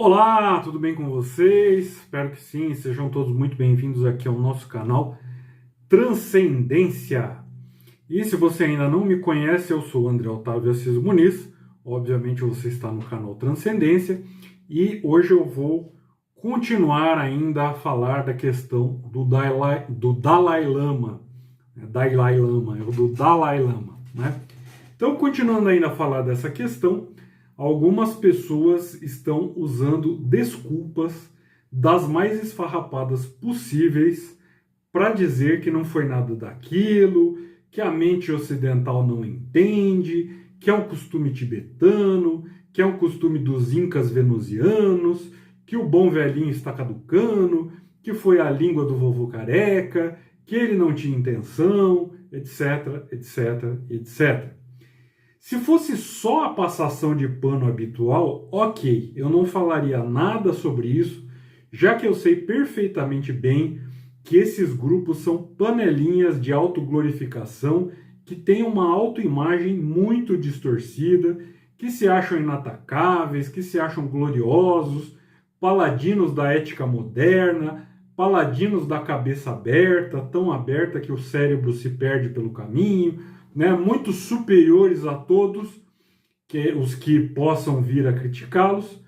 Olá, tudo bem com vocês? Espero que sim, sejam todos muito bem-vindos aqui ao nosso canal Transcendência. E se você ainda não me conhece, eu sou André Otávio Assis Muniz, obviamente você está no canal Transcendência, e hoje eu vou continuar ainda a falar da questão do Dalai Lama, né? Então, continuando ainda a falar dessa questão, algumas pessoas estão usando desculpas das mais esfarrapadas possíveis para dizer que não foi nada daquilo, que a mente ocidental não entende, que é um costume tibetano, que é um costume dos incas venusianos, que o bom velhinho está caducando, que foi a língua do vovô careca, que ele não tinha intenção, etc, etc, etc. Se fosse só a passação de pano habitual, ok, eu não falaria nada sobre isso, já que eu sei perfeitamente bem que esses grupos são panelinhas de autoglorificação que têm uma autoimagem muito distorcida, que se acham inatacáveis, que se acham gloriosos, paladinos da ética moderna, paladinos da cabeça aberta, tão aberta que o cérebro se perde pelo caminho, né, muito superiores a todos os que possam vir a criticá-los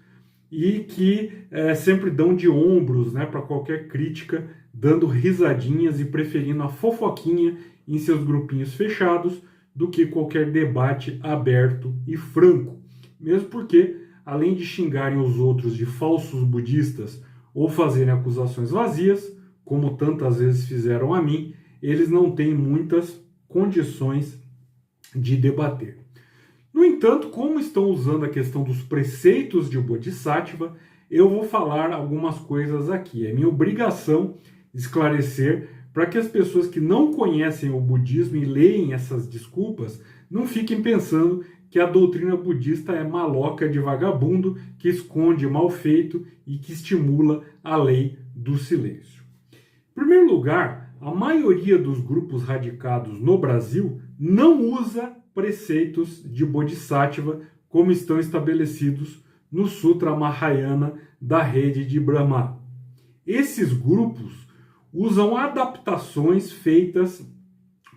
e que sempre dão de ombros, né, para qualquer crítica, dando risadinhas e preferindo a fofoquinha em seus grupinhos fechados do que qualquer debate aberto e franco. Mesmo porque, além de xingarem os outros de falsos budistas ou fazerem acusações vazias, como tantas vezes fizeram a mim, eles não têm muitas condições de debater. No entanto, como estão usando a questão dos preceitos de Bodhisattva, eu vou falar algumas coisas aqui. É minha obrigação esclarecer para que as pessoas que não conhecem o budismo e leem essas desculpas não fiquem pensando que a doutrina budista é maloca de vagabundo, que esconde mal feito e que estimula a lei do silêncio. Em primeiro lugar, a maioria dos grupos radicados no Brasil não usa preceitos de Bodhisattva como estão estabelecidos no Sutra Mahayana da rede de Brahma. Esses grupos usam adaptações feitas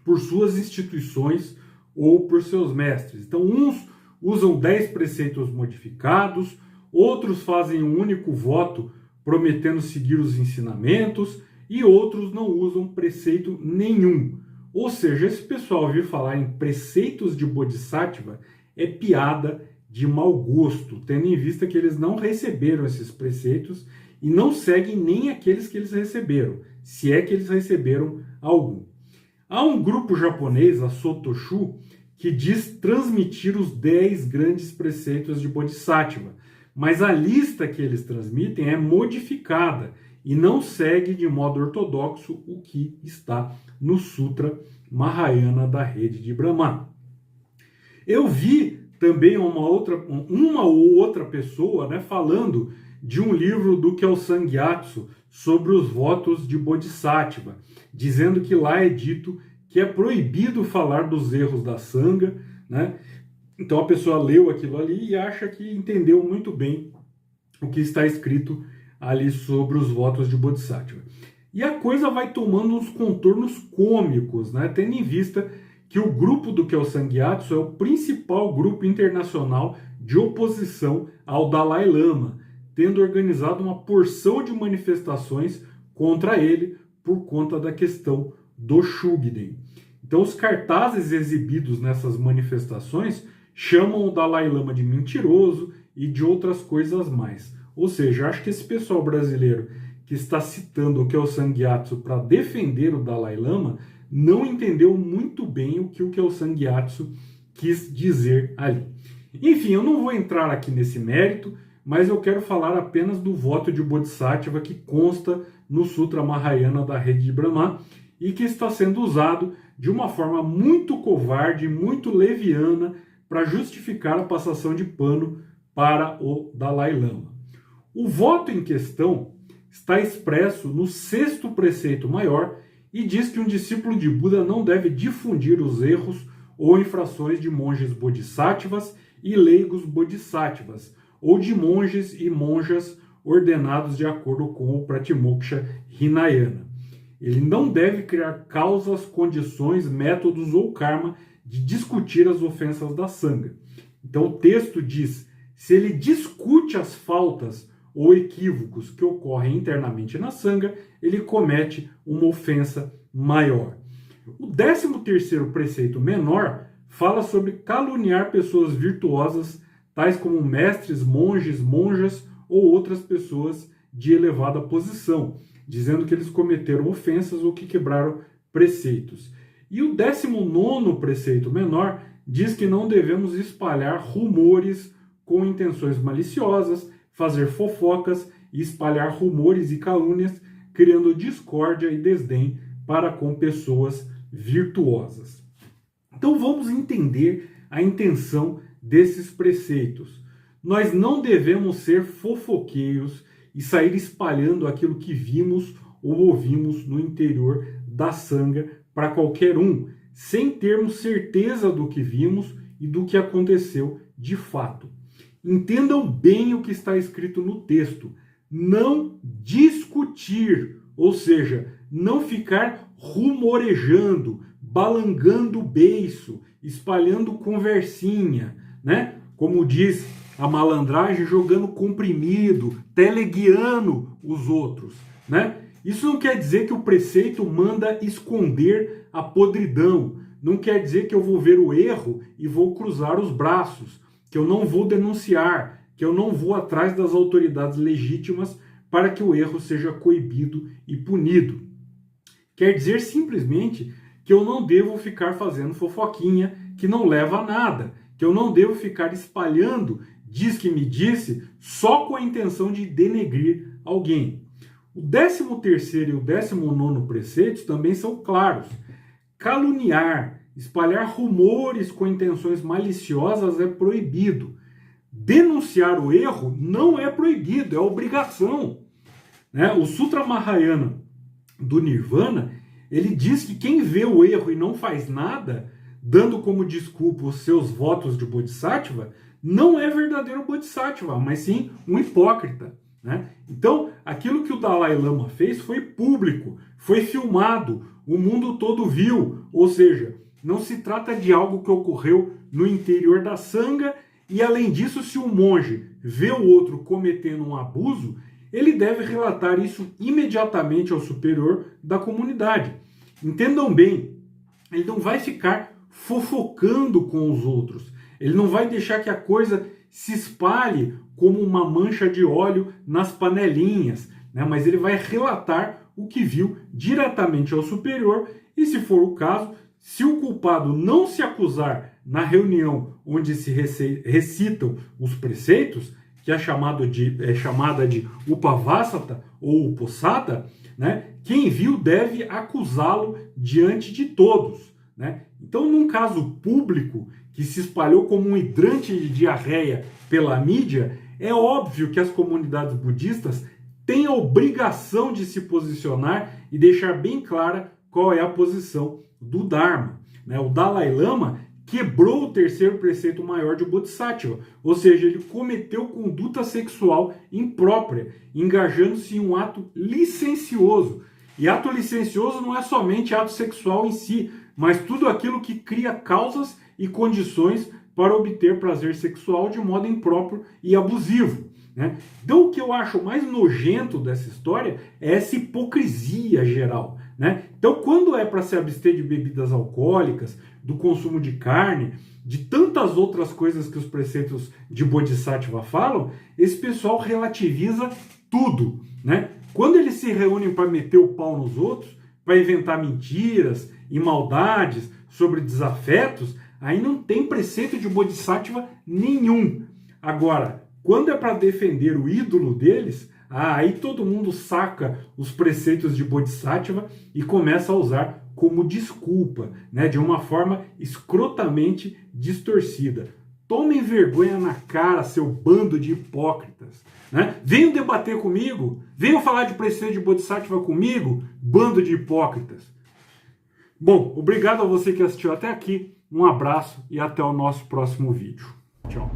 por suas instituições ou por seus mestres. Então, uns usam 10 preceitos modificados, outros fazem um único voto prometendo seguir os ensinamentos, e outros não usam preceito nenhum. Ou seja, esse pessoal vir falar em preceitos de Bodhisattva é piada de mau gosto, tendo em vista que eles não receberam esses preceitos e não seguem nem aqueles que eles receberam, se é que eles receberam algum. Há um grupo japonês, a Sotoshu, que diz transmitir os 10 grandes preceitos de Bodhisattva, mas a lista que eles transmitem é modificada e não segue de modo ortodoxo o que está no Sutra Mahayana da rede de Brahma. Eu vi também uma ou outra pessoa, né, falando de um livro do Kelsang Gyatso sobre os votos de Bodhisattva, dizendo que lá é dito que é proibido falar dos erros da Sangha, né? Então a pessoa leu aquilo ali e acha que entendeu muito bem o que está escrito ali sobre os votos de Bodhisattva. E a coisa vai tomando uns contornos cômicos, né? Tendo em vista que o grupo do Kelsang Gyatso é o principal grupo internacional de oposição ao Dalai Lama, tendo organizado uma porção de manifestações contra ele por conta da questão do Shugden. Então os cartazes exibidos nessas manifestações chamam o Dalai Lama de mentiroso e de outras coisas mais. Ou seja, acho que esse pessoal brasileiro que está citando o Kelsang Gyatso para defender o Dalai Lama não entendeu muito bem o que o Kelsang Gyatso quis dizer ali. Enfim, eu não vou entrar aqui nesse mérito, mas eu quero falar apenas do voto de Bodhisattva que consta no Sutra Mahayana da rede de Brahma e que está sendo usado de uma forma muito covarde, muito leviana, para justificar a passação de pano para o Dalai Lama. O voto em questão está expresso no 6º preceito maior e diz que um discípulo de Buda não deve difundir os erros ou infrações de monges bodhisattvas e leigos bodhisattvas, ou de monges e monjas ordenados de acordo com o Pratimoksha Hinayana. Ele não deve criar causas, condições, métodos ou karma de discutir as ofensas da Sangha. Então o texto diz, se ele discute as faltas ou equívocos que ocorrem internamente na Sangha, ele comete uma ofensa maior. O 13º preceito menor fala sobre caluniar pessoas virtuosas, tais como mestres, monges, monjas ou outras pessoas de elevada posição, dizendo que eles cometeram ofensas ou que quebraram preceitos. E o 19º preceito menor diz que não devemos espalhar rumores com intenções maliciosas, fazer fofocas e espalhar rumores e calúnias, criando discórdia e desdém para com pessoas virtuosas. Então vamos entender a intenção desses preceitos. Nós não devemos ser fofoqueiros e sair espalhando aquilo que vimos ou ouvimos no interior da Sangha para qualquer um, sem termos certeza do que vimos e do que aconteceu de fato. Entendam bem o que está escrito no texto. Não discutir, ou seja, não ficar rumorejando, balangando o beiço, espalhando conversinha, né? Como diz a malandragem, jogando comprimido, teleguiando os outros, né? Isso não quer dizer que o preceito manda esconder a podridão, não quer dizer que eu vou ver o erro e vou cruzar os braços, que eu não vou denunciar, que eu não vou atrás das autoridades legítimas para que o erro seja coibido e punido. Quer dizer simplesmente que eu não devo ficar fazendo fofoquinha que não leva a nada, que eu não devo ficar espalhando diz que me disse só com a intenção de denegrir alguém. O 13º e o 19º preceitos também são claros. Caluniar, espalhar rumores com intenções maliciosas é proibido. Denunciar o erro não é proibido, é obrigação. Né? O Sutra Mahayana do Nirvana, ele diz que quem vê o erro e não faz nada, dando como desculpa os seus votos de Bodhisattva, não é verdadeiro Bodhisattva, mas sim um hipócrita. Né? Então, aquilo que o Dalai Lama fez foi público, foi filmado, o mundo todo viu, ou seja, não se trata de algo que ocorreu no interior da Sangha, e além disso, se um monge vê o outro cometendo um abuso, ele deve relatar isso imediatamente ao superior da comunidade. Entendam bem, ele não vai ficar fofocando com os outros, ele não vai deixar que a coisa se espalhe como uma mancha de óleo nas panelinhas, né? Mas ele vai relatar o que viu diretamente ao superior e, se for o caso, se o culpado não se acusar na reunião onde se recitam os preceitos, que é chamada de upavassata ou uposata, né? Quem viu deve acusá-lo diante de todos. Né? Então, num caso público que se espalhou como um hidrante de diarreia pela mídia, é óbvio que as comunidades budistas têm a obrigação de se posicionar e deixar bem clara qual é a posição do Dharma. Né? O Dalai Lama quebrou o 3º preceito maior de Bodhisattva, ou seja, ele cometeu conduta sexual imprópria, engajando-se em um ato licencioso. E ato licencioso não é somente ato sexual em si, mas tudo aquilo que cria causas e condições para obter prazer sexual de modo impróprio e abusivo. Né? Então, o que eu acho mais nojento dessa história é essa hipocrisia geral. Né? Então, quando é para se abster de bebidas alcoólicas, do consumo de carne, de tantas outras coisas que os preceitos de Bodhisattva falam, esse pessoal relativiza tudo. Né? Quando eles se reúnem para meter o pau nos outros, para inventar mentiras e maldades sobre desafetos, aí não tem preceito de Bodhisattva nenhum. Agora, quando é para defender o ídolo deles, aí todo mundo saca os preceitos de Bodhisattva e começa a usar como desculpa, né, de uma forma escrotamente distorcida. Tomem vergonha na cara, seu bando de hipócritas. Né? Venham debater comigo, venham falar de preceito de Bodhisattva comigo, bando de hipócritas. Bom, obrigado a você que assistiu até aqui, um abraço e até o nosso próximo vídeo. Tchau.